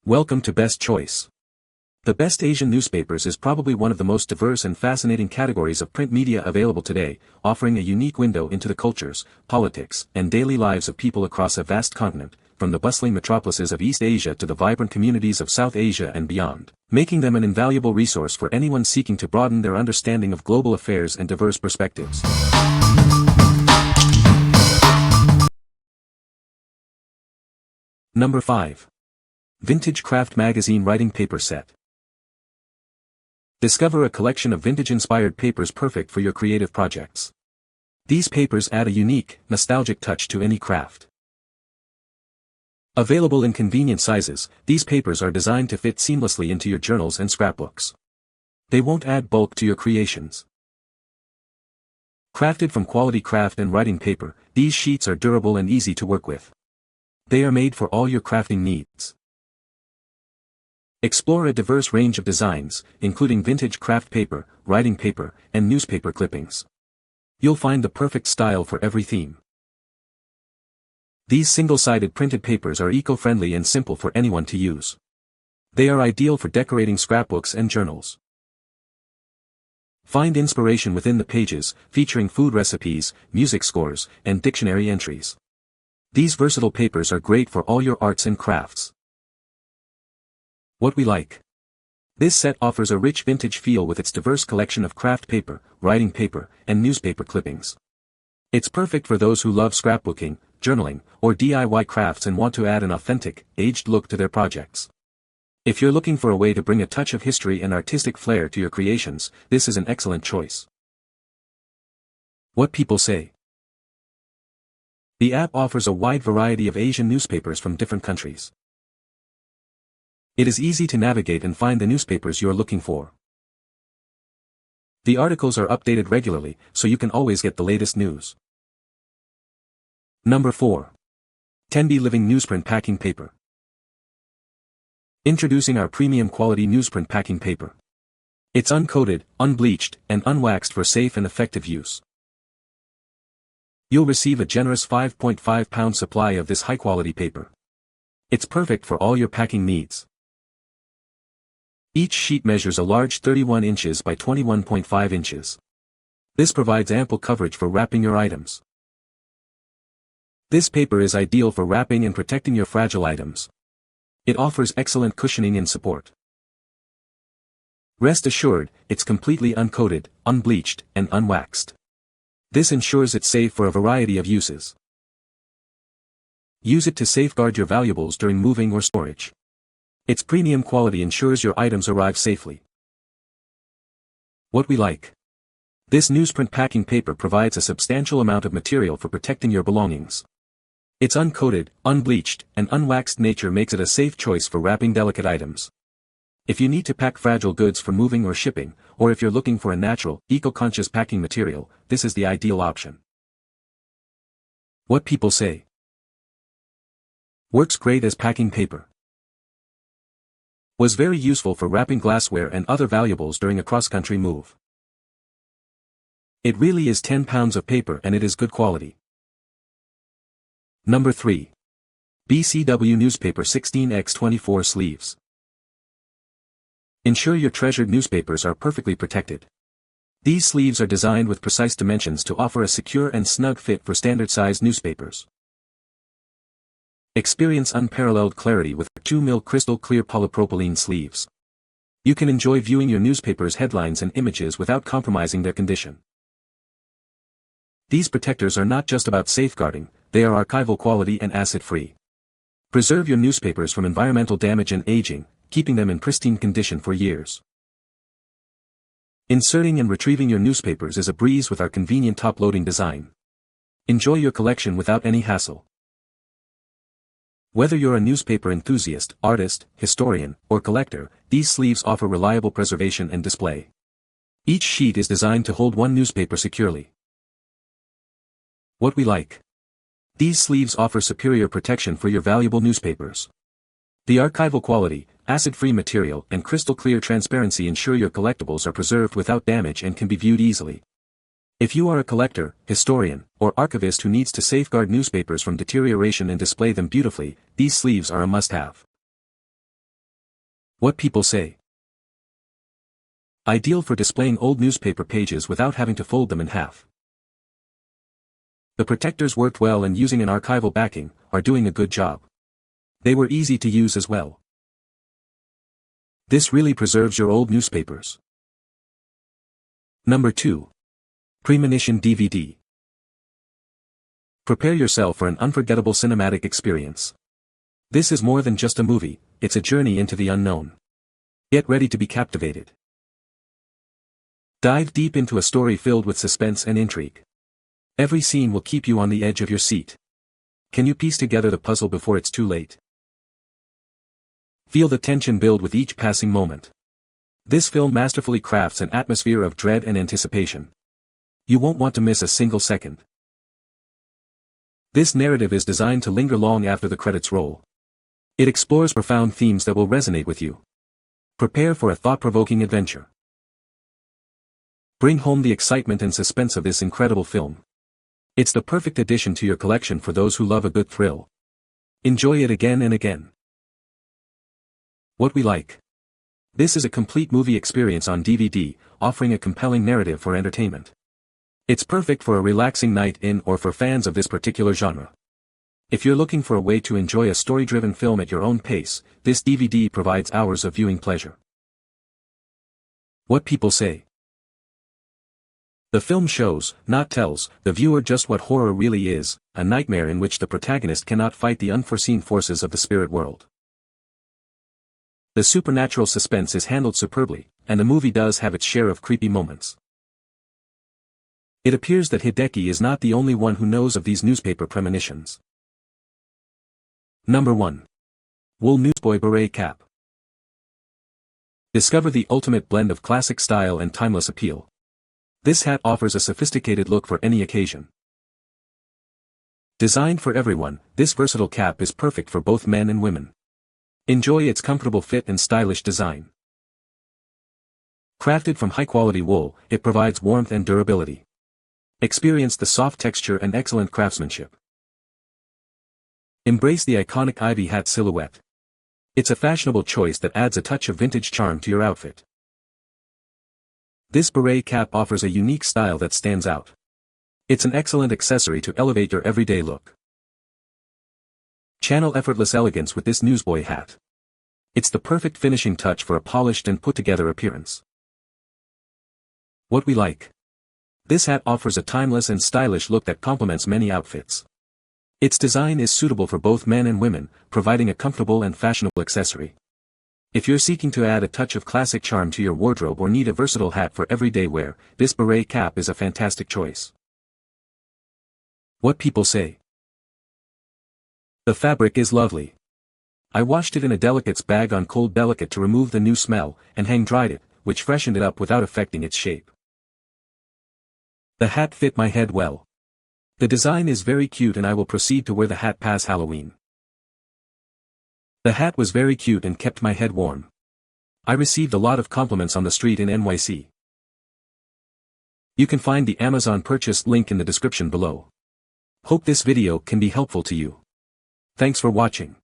Welcome to Best Choice. The best Asian newspapers is probably one of the most diverse and fascinating categories of print media available today, offering a unique window into the cultures, politics, and daily lives of people across a vast continent, from the bustling metropolises of East Asia to the vibrant communities of South Asia and beyond, making them an invaluable resource for anyone seeking to broaden their understanding of global affairs and diverse perspectives. Number 5. Vintage Kraft Magazine Writing Paper Set. Discover a collection of vintage-inspired papers perfect for your creative projects. These papers add a unique, nostalgic touch to any craft. Available in convenient sizes, these papers are designed to fit seamlessly into your journals and scrapbooks. They won't add bulk to your creations. Crafted from quality craft and writing paper, these sheets are durable and easy to work with. They are made for all your crafting needs. Explore a diverse range of designs, including vintage craft paper, writing paper, and newspaper clippings. You'll find the perfect style for every theme. These single-sided printed papers are eco-friendly and simple for anyone to use. They are ideal for decorating scrapbooks and journals. Find inspiration within the pages, featuring food recipes, music scores, and dictionary entries. These versatile papers are great for all your arts and crafts. What we like. This set offers a rich vintage feel with its diverse collection of craft paper, writing paper, and newspaper clippings. It's perfect for those who love scrapbooking, journaling, or DIY crafts and want to add an authentic, aged look to their projects. If you're looking for a way to bring a touch of history and artistic flair to your creations, this is an excellent choice. What people say. The app offers a wide variety of Asian newspapers from different countries. It is easy to navigate and find the newspapers you're looking for. The articles are updated regularly, so you can always get the latest news. Number 4. Tenby Living Newsprint Packing Paper. Introducing our premium quality newsprint packing paper. It's uncoated, unbleached, and unwaxed for safe and effective use. You'll receive a generous 5.5-pound supply of this high-quality paper. It's perfect for all your packing needs. Each sheet measures a large 31 inches by 21.5 inches. This provides ample coverage for wrapping your items. This paper is ideal for wrapping and protecting your fragile items. It offers excellent cushioning and support. Rest assured, it's completely uncoated, unbleached, and unwaxed. This ensures it's safe for a variety of uses. Use it to safeguard your valuables during moving or storage. Its premium quality ensures your items arrive safely. What we like. This newsprint packing paper provides a substantial amount of material for protecting your belongings. Its uncoated, unbleached, and unwaxed nature makes it a safe choice for wrapping delicate items. If you need to pack fragile goods for moving or shipping, or if you're looking for a natural, eco-conscious packing material, this is the ideal option. What people say. Works great as packing paper. Was very useful for wrapping glassware and other valuables during a cross-country move. It really is 10 pounds of paper and it is good quality. Number 3. BCW Newspaper 16x24 Sleeves. Ensure your treasured newspapers are perfectly protected. These sleeves are designed with precise dimensions to offer a secure and snug fit for standard-sized newspapers. Experience unparalleled clarity with 2mm crystal clear polypropylene sleeves. You can enjoy viewing your newspaper's headlines and images without compromising their condition. These protectors are not just about safeguarding, they are archival quality and acid-free. Preserve your newspapers from environmental damage and aging, keeping them in pristine condition for years. Inserting and retrieving your newspapers is a breeze with our convenient top-loading design. Enjoy your collection without any hassle. Whether you're a newspaper enthusiast, artist, historian, or collector, these sleeves offer reliable preservation and display. Each sheet is designed to hold one newspaper securely. What we like. These sleeves offer superior protection for your valuable newspapers. The archival quality, acid-free material, and crystal-clear transparency ensure your collectibles are preserved without damage and can be viewed easily. If you are a collector, historian, or archivist who needs to safeguard newspapers from deterioration and display them beautifully, these sleeves are a must-have. What people say. Ideal for displaying old newspaper pages without having to fold them in half. The protectors worked well, and using an archival backing, are doing a good job. They were easy to use as well. This really preserves your old newspapers. Number 2. Premonition DVD. Prepare yourself for an unforgettable cinematic experience. This is more than just a movie, it's a journey into the unknown. Get ready to be captivated. Dive deep into a story filled with suspense and intrigue. Every scene will keep you on the edge of your seat. Can you piece together the puzzle before it's too late? Feel the tension build with each passing moment. This film masterfully crafts an atmosphere of dread and anticipation. You won't want to miss a single second. This narrative is designed to linger long after the credits roll. It explores profound themes that will resonate with you. Prepare for a thought-provoking adventure. Bring home the excitement and suspense of this incredible film. It's the perfect addition to your collection for those who love a good thrill. Enjoy it again and again. What we like. This is a complete movie experience on DVD, offering a compelling narrative for entertainment. It's perfect for a relaxing night in or for fans of this particular genre. If you're looking for a way to enjoy a story-driven film at your own pace, this DVD provides hours of viewing pleasure. What people say. The film shows, not tells, the viewer just what horror really is, a nightmare in which the protagonist cannot fight the unforeseen forces of the spirit world. The supernatural suspense is handled superbly, and the movie does have its share of creepy moments. It appears that Hideki is not the only one who knows of these newspaper premonitions. Number 1. Wool Newsboy Beret Cap. Discover the ultimate blend of classic style and timeless appeal. This hat offers a sophisticated look for any occasion. Designed for everyone, this versatile cap is perfect for both men and women. Enjoy its comfortable fit and stylish design. Crafted from high-quality wool, it provides warmth and durability. Experience the soft texture and excellent craftsmanship. Embrace the iconic ivy hat silhouette. It's a fashionable choice that adds a touch of vintage charm to your outfit. This beret cap offers a unique style that stands out. It's an excellent accessory to elevate your everyday look. Channel effortless elegance with this Newsboy hat. It's the perfect finishing touch for a polished and put-together appearance. What we like. This hat offers a timeless and stylish look that complements many outfits. Its design is suitable for both men and women, providing a comfortable and fashionable accessory. If you're seeking to add a touch of classic charm to your wardrobe or need a versatile hat for everyday wear, this beret cap is a fantastic choice. What people say. The fabric is lovely. I washed it in a delicate's bag on cold delicate to remove the new smell, and hang-dried it, which freshened it up without affecting its shape. The hat fit my head well. The design is very cute, and I will proceed to wear the hat past Halloween. The hat was very cute and kept my head warm. I received a lot of compliments on the street in NYC. You can find the Amazon purchase link in the description below. Hope this video can be helpful to you. Thanks for watching.